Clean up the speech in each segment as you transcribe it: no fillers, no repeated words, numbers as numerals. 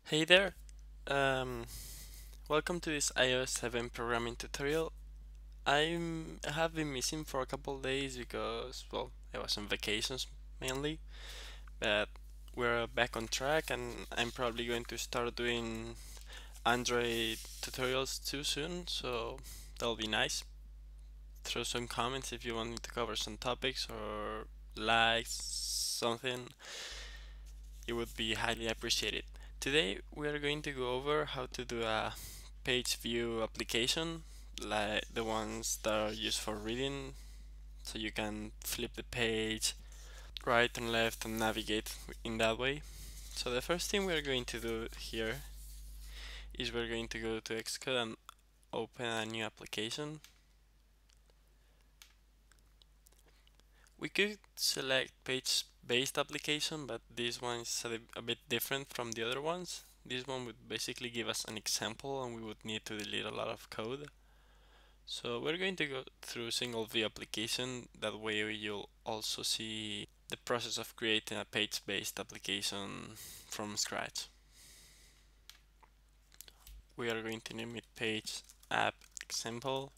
Hey there, um, welcome to this iOS 7 programming tutorial. I have been missing for a couple days because, well, I was on vacations mainly, but we're back on track and I'm probably going to start doing Android tutorials too soon, so that'll be nice. Throw some comments if you want me to cover some topics or likes something. It would be highly appreciated. Today we are going to go over how to do a page view application, like the ones that are used for reading, so you can flip the page right and left and navigate in that way. So the first thing we're going to do here is we're going to go to Xcode and open a new application. We could select page-based application, but this one is a bit different from the other ones. This one would basically give us an example and we would need to delete a lot of code. So we're going to go through single view application. That way you'll also see the process of creating a page-based application from scratch. We are going to name it page app example.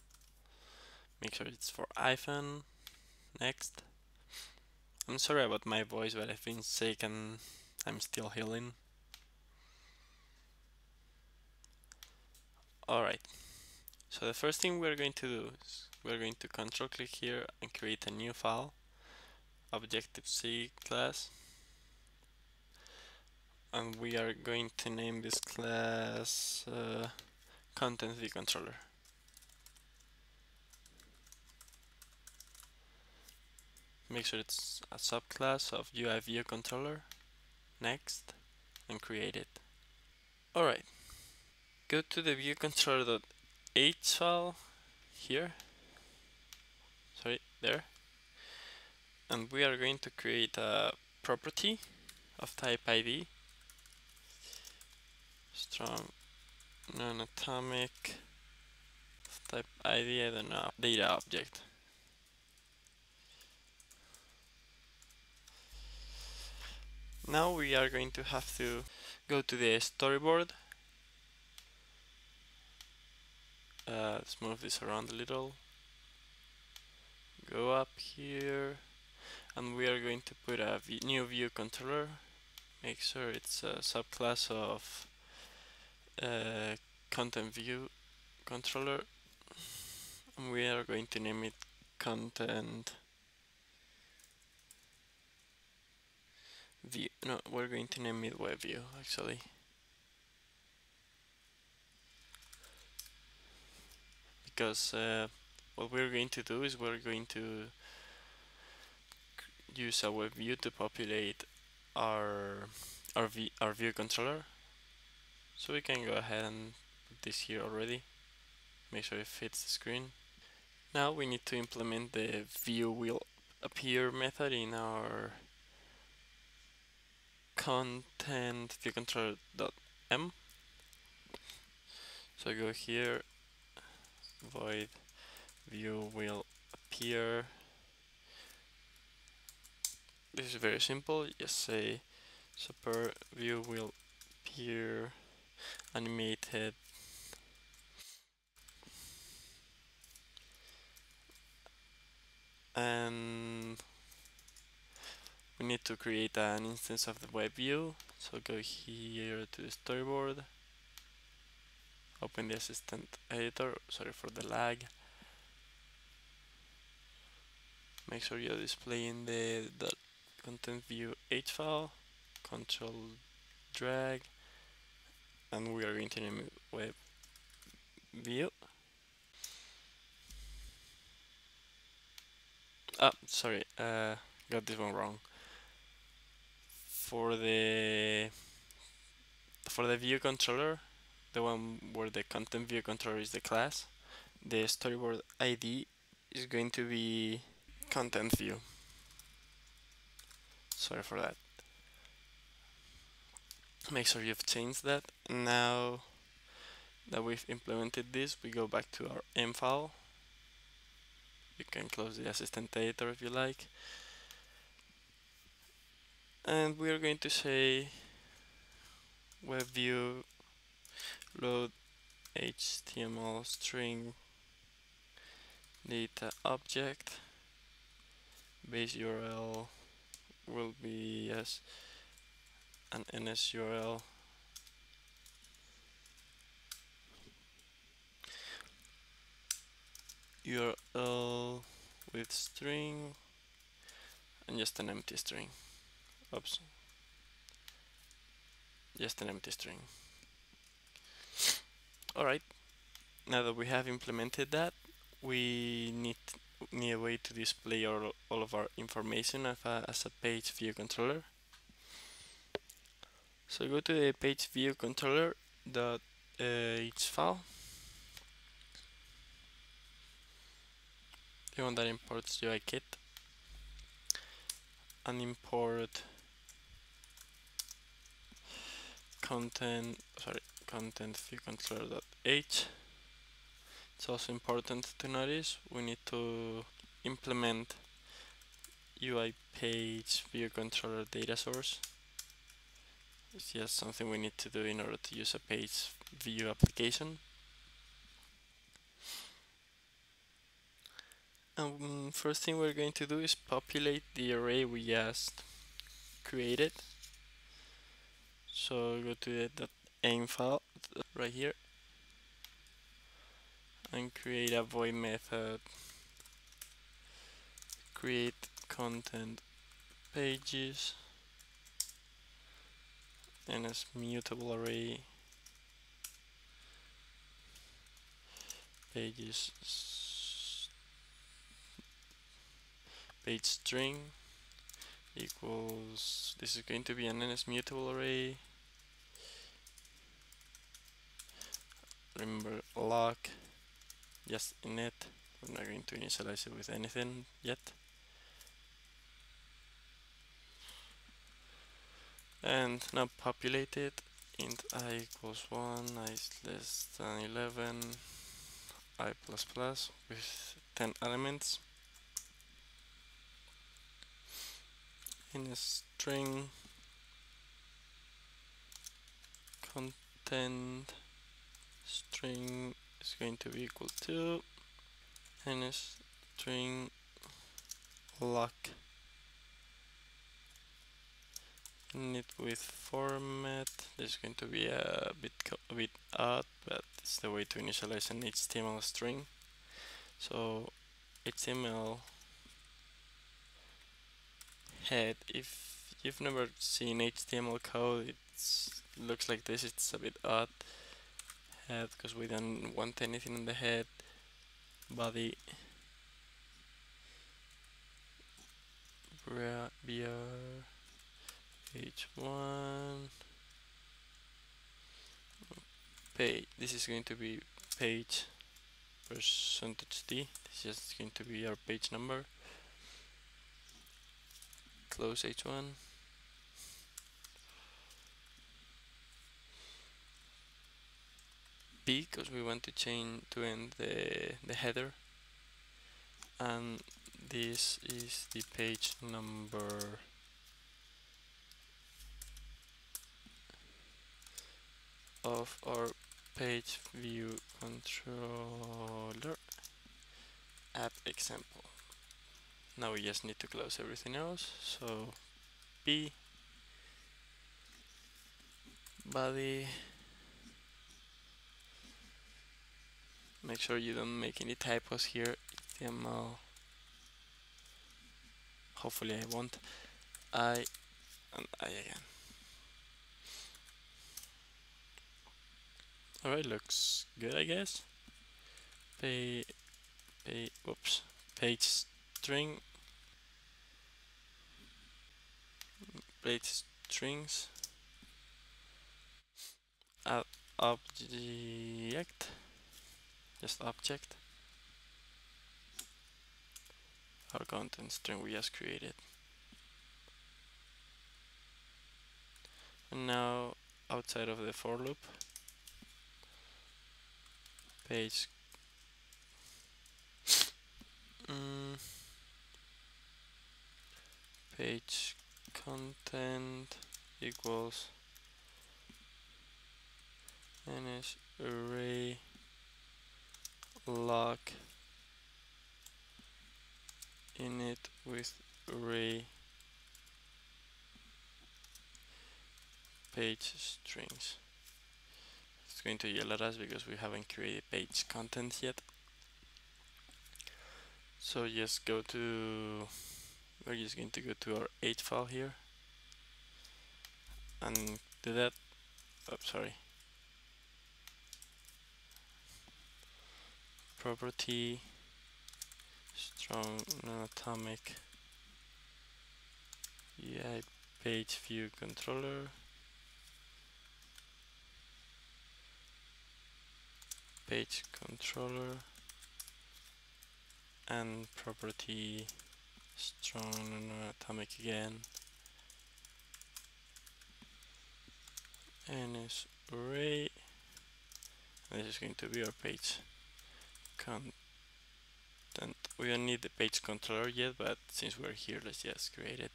Make sure it's for iPhone. Next. I'm sorry about my voice, but I've been sick and I'm still healing. Alright, so the first thing we're going to do is we're going to control click here and create a new file, Objective-C class, and we are going to name this class Content View Controller. Make sure it's a subclass of UI View Controller. Next, and create it. Alright, go to the viewcontroller.h file here. Sorry, there. And we are going to create a property of type ID, strong non-atomic of type ID, I don't know, data object. Now we are going to have to go to the storyboard. Let's move this around a little. Go up here, and we are going to put a new view controller. Make sure it's a subclass of content view controller, and we are going to name it content view. No, we're going to name it web view actually, because what we're going to do is we're going to use a web view to populate our view controller. So we can go ahead and put this here already. Make sure it fits the screen. Now we need to implement the view will appear method in our content view controller.m. So go here, void view will appear. This is very simple. Just say super view will appear animated and we need to create an instance of the web view. So go here to the storyboard, open the assistant editor, sorry for the lag. Make sure you're displaying the content view h file, control drag, and we are going to name it web view. Sorry, got this one wrong. For the view controller, the one where the content view controller is the class, the storyboard ID is going to be content view. Sorry for that. Make sure you've changed that. Now that we've implemented this, we go back to our M file. You can close the assistant editor if you like. And we are going to say web view load HTML string data object. Base URL will be as an NS URL. URL with string and just an empty string. Oops. Just an empty string. Alright, now that we have implemented that, we need a way to display all of our information as a page view controller. So go to the page view controller .h file, the one that imports UIKit, and import content view controller.h. It's also important to notice we need to implement UI page view controller data source. It's just something we need to do in order to use a page view application. First thing we're going to do is populate the array we just created. So go to the .aim file right here and create a void method, create content pages, and as mutable array pages page string equals, this is going to be an NS mutable array. Remember lock just init, we're not going to initialize it with anything yet. And now populate it, int I equals 1, I is less than 11, I plus plus with 10 elements. In a string content string is going to be equal to, and a string lock init with format. This is going to be a bit odd, but it's the way to initialize an HTML string. So HTML head, if you've never seen HTML code, it looks like this. It's a bit odd. Head, because we don't want anything in the head. Body, br, page 1, page, this is going to be page %d, this is just going to be our page number. Close h1. P, because we want to change to end the header, and this is the page number of our page view controller app example. Now we just need to close everything else. So P, body, make sure you don't make any typos here. HTML, hopefully I won't. I and I again. Alright, looks good, I guess. Whoops, page string, page strings, add object, just object, our content string we just created. And now outside of the for loop, page page content equals ns array lock init with array page strings. It's going to yell at us because we haven't created page content yet. So just go to, we're just going to go to our h file here and do that. Oh, sorry. Property strong non-atomic UI page view controller page controller and property strong non-atomic again ns array, and this is going to be our page content. We don't need the page controller yet, but since we're here, let's just create it.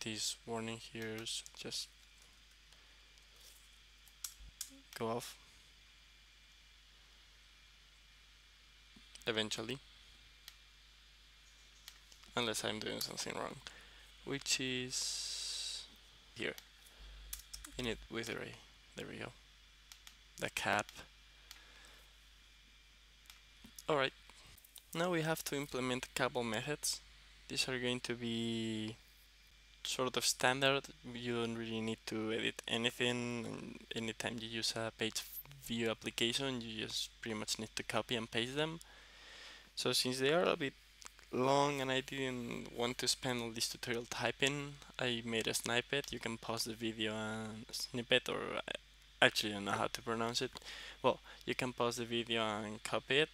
This warning here should just go off eventually, unless I'm doing something wrong, which is here init with array. There we go, the cap. Alright, now we have to implement a couple methods. These are going to be sort of standard. You don't really need to edit anything. Anytime you use a page view application, you just pretty much need to copy and paste them. So since they are a bit long and I didn't want to spend all this tutorial typing, I made a snippet. You can pause the video and snippet, or I actually don't know how to pronounce it. Well, you can pause the video and copy it,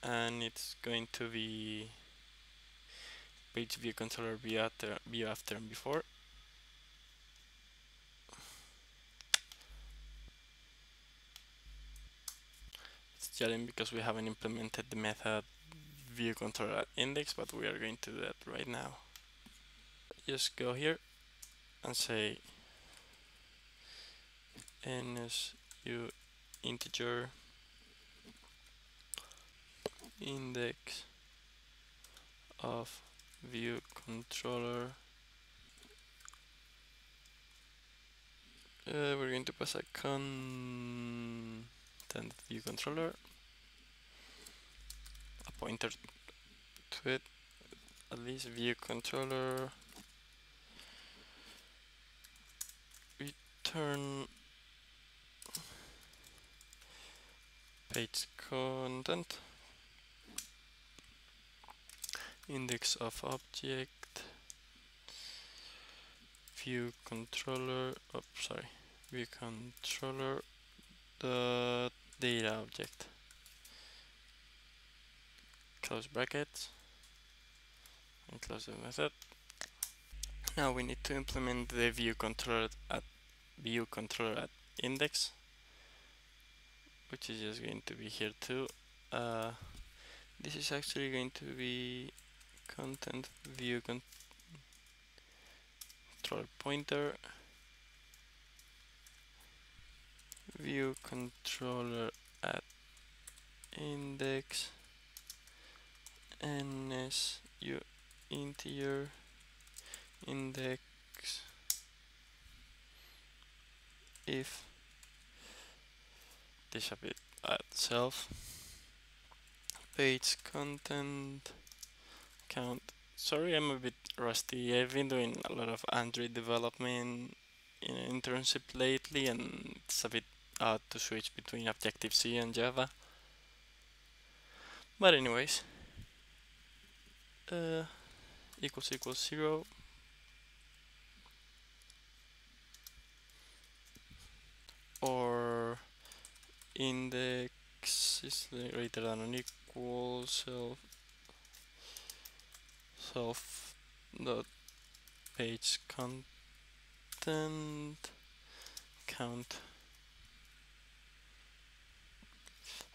and it's going to be page view controller view after and before. It's yelling because we haven't implemented the method view controller index, but we are going to do that right now. Just go here and say NSU integer index of view controller. We're going to pass a content view controller, a pointer to it, at least view controller, return page content, index of object, view controller, view controller, the data object, close brackets, and close the method. Now we need to implement the view controller at index, which is just going to be here too. This is actually going to be content view controller pointer, view controller at index, NSU integer index if this a bit at self page content count. Sorry, I'm a bit rusty. I've been doing a lot of Android development in an internship lately, and it's a bit hard to switch between Objective-C and Java. But anyways, equals 0, or index is greater than or equal self dot page content count,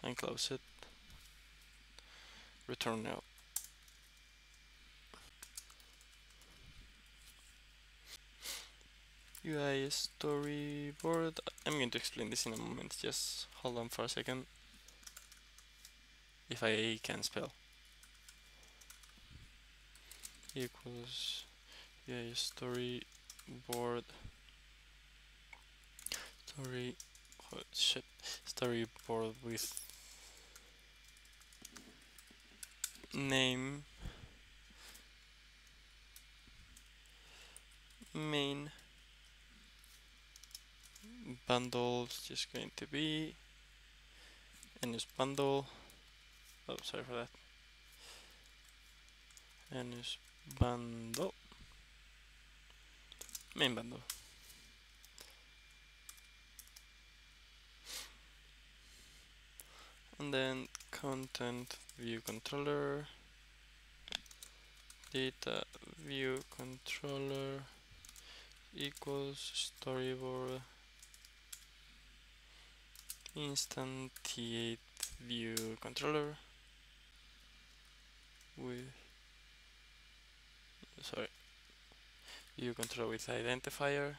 and close it. Return now. UI storyboard. I'm going to explain this in a moment. Just hold on for a second. If I can spell. Equals UI storyboard. Storyboard with name main bundles, just going to be NS bundle. Oh, sorry for that. NS bundle main bundle. And then content view controller, data view controller equals storyboard instantiate view controller with view controller with identifier.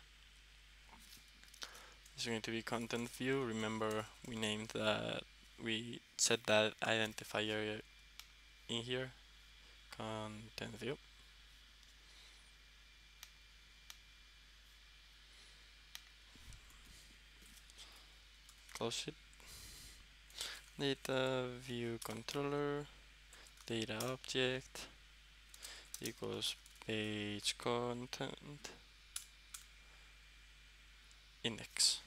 It's going to be content view. Remember, we set that identifier in here. Content view. Close it. Data view controller data object equals page content index.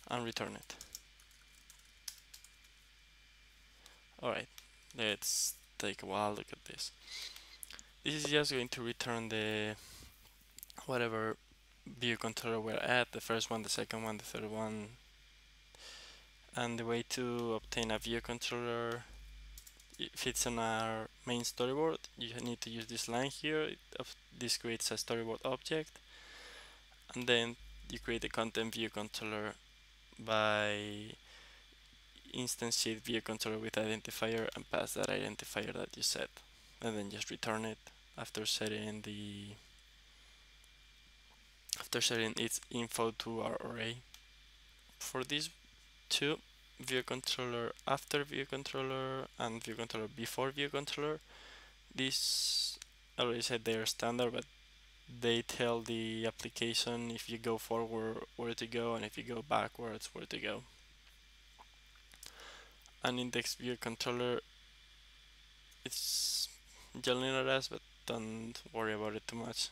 And return it. Alright, let's take a wild look at this. This is just going to return the whatever view controller we're at, the first one, the second one, the third one. And the way to obtain a view controller, if it's on our main storyboard, you need to use this line here. This creates a storyboard object, and then you create a content view controller by instantiate view controller with identifier and pass that identifier that you set, and then just return it after setting its info to our array. For these two, view controller after view controller and view controller before view controller, this I already said they're standard, but they tell the application if you go forward where to go and if you go backwards where to go. An index view controller, it's generally not as, but don't worry about it too much.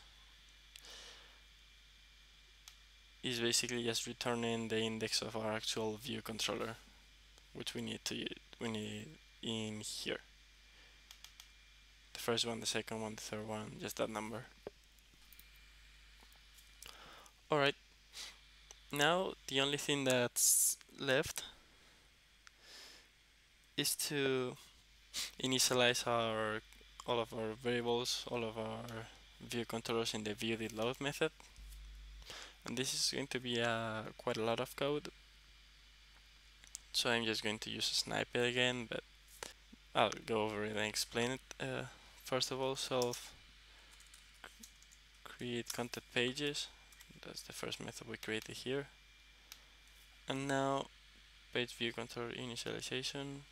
It's basically just returning the index of our actual view controller, which we need in here. The first one, the second one, the third one, just that number. Alright, now the only thing that's left is to initialize all of our variables, all of our view controllers in the viewDidLoad method. And this is going to be quite a lot of code. So I'm just going to use a snippet again, but I'll go over it and explain it. First of all, create content pages. That's the first method we created here. And now page view controller initialization.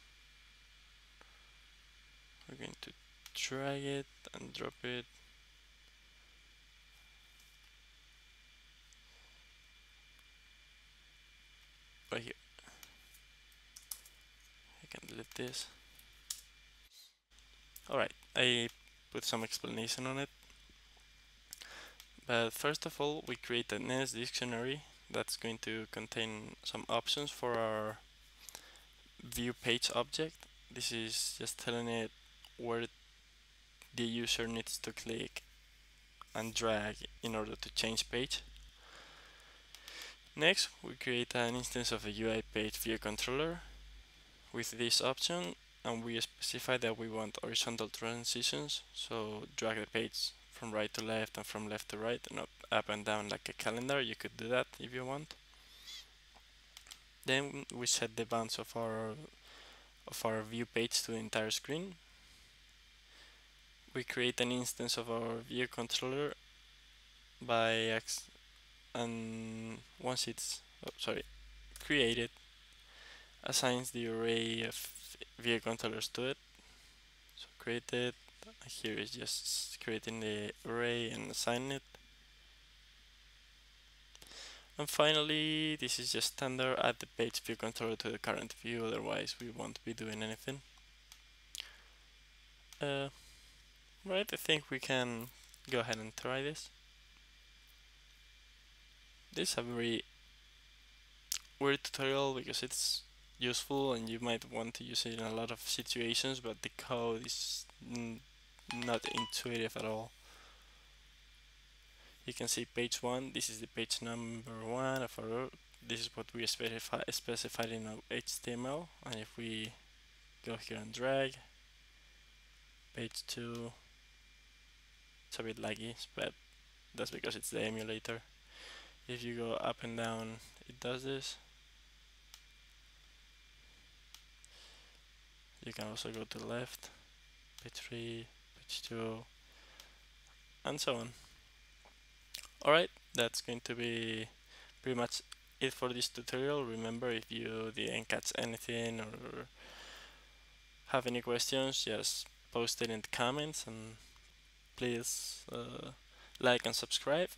We're going to drag it and drop it right here. I can delete this. Alright, I put some explanation on it. But first of all, we create a NS dictionary that's going to contain some options for our view page object. This is just telling it where the user needs to click and drag in order to change page. Next, we create an instance of a UI page view controller with this option, and we specify that we want horizontal transitions, so drag the page from right to left and from left to right, not up and down like a calendar. You could do that if you want. Then we set the bounds of our view page to the entire screen. we create an instance of our view controller and once it's created, assigns the array of view controllers to it. So create it. Here is just creating the array and assign it. And finally, this is just standard, add the page view controller to the current view, otherwise we won't be doing anything. Right, I think we can go ahead and try this. This is a very weird tutorial because it's useful and you might want to use it in a lot of situations, but the code is not intuitive at all. You can see page 1, this is the page number 1 of our, this is what we specified in our HTML, and if we go here and drag, page 2, it's a bit laggy, but that's because it's the emulator. If you go up and down, it does this. You can also go to the left, page 3, page 2, and so on. Alright, that's going to be pretty much it for this tutorial. Remember, if you didn't catch anything or have any questions, just post it in the comments, and please like and subscribe.